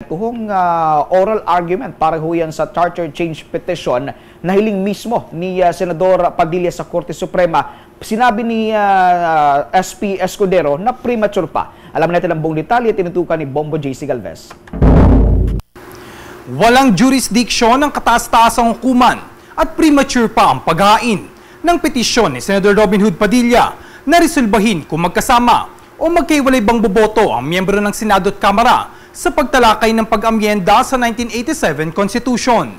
Tuhong oral argument para ho yan sa charter change petition na hiling mismo ni Senador Padilla sa Korte Suprema. Sinabi ni SP Escudero na premature pa. Alam natin ang buong detalye, tinutukan ni Bombo JC Galvez. Walang jurisdiction ng kataas-taasang hukuman at premature pa ang paghain ng petisyon ni Senador Robin Hood Padilla na resolbahin kung magkasama o magkaiwalay bang boboto ang miyembro ng Senado at Kamara sa pagtalakay ng pag-amyenda sa 1987 Constitution.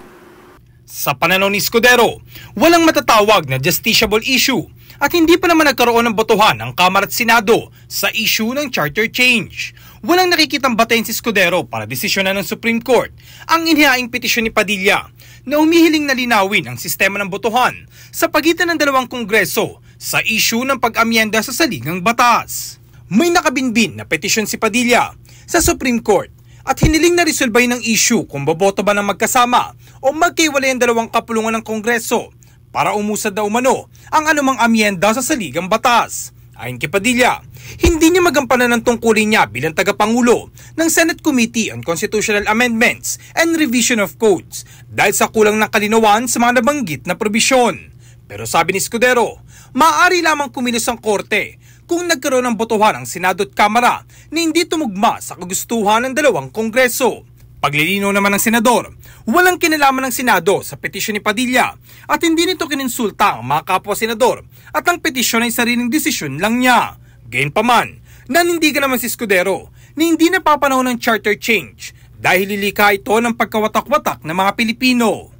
Sa pananaw ni Escudero, walang matatawag na justiciable issue at hindi pa naman nagkaroon ng botohan ng Kamara at Senado sa issue ng charter change. Walang nakikitang batayan si Escudero para desisyonan ng Supreme Court ang inihaing petisyon ni Padilla na umihiling na linawin ang sistema ng botohan sa pagitan ng dalawang kongreso sa issue ng pag-amyenda sa saligang batas. May nakabinbin na petisyon si Padilla sa Supreme Court at hiniling na resolbay ng issue kung boboto ba ng magkasama o magkaiwalay ang dalawang kapulungan ng Kongreso para umusad na umano ang anumang amyenda sa saligang batas. Ayon kay Padilla, hindi niya magampanan ng tungkulin niya bilang tagapangulo ng Senate Committee on Constitutional Amendments and Revision of Codes dahil sa kulang ng kalinawan sa mga nabanggit na probisyon. Pero sabi ni Escudero, maaari lamang kumilos ang korte kung nagkaroon ng botohan ang Senado at Kamara na hindi tumugma sa kagustuhan ng dalawang kongreso. Paglilinaw naman ng senador, walang kinalaman ng Senado sa petisyon ni Padilla at hindi nito kininsulta ang mga kapwa-senador at ang petisyon ay sariling desisyon lang niya. Gayunpaman, nanindigan naman si Escudero na hindi napapanahon ng charter change dahil lilikha ito ng pagkawatak-watak ng mga Pilipino.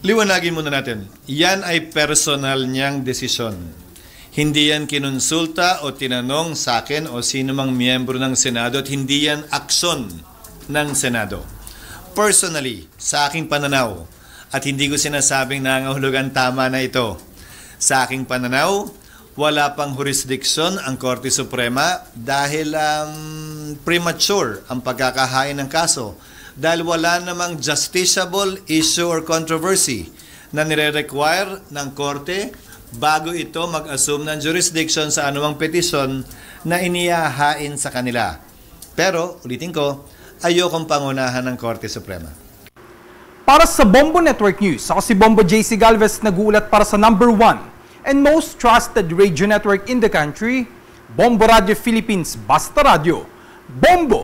Liwanagin muna natin, yan ay personal niyang desisyon. Hindi yan kinonsulta o tinanong sa akin o sino mang miyembro ng Senado at hindi yan aksyon ng Senado. Personally, sa aking pananaw, at hindi ko sinasabing nangangahulugan tama na ito, sa aking pananaw, wala pang jurisdiction ang Korte Suprema dahil premature ang pagkakahain ng kaso dahil wala namang justiciable issue or controversy na nire-require ng Korte bago ito mag-assume ng jurisdiction sa anumang petisyon na inihahain sa kanila. Pero, ulitin ko, ayokong pangunahan ng Korte Suprema. Para sa Bombo Network News, ako si Bombo JC Galvez, nag-uulat para sa #1 and most trusted radio network in the country, Bombo Radio Philippines, Basta Radio. Bombo!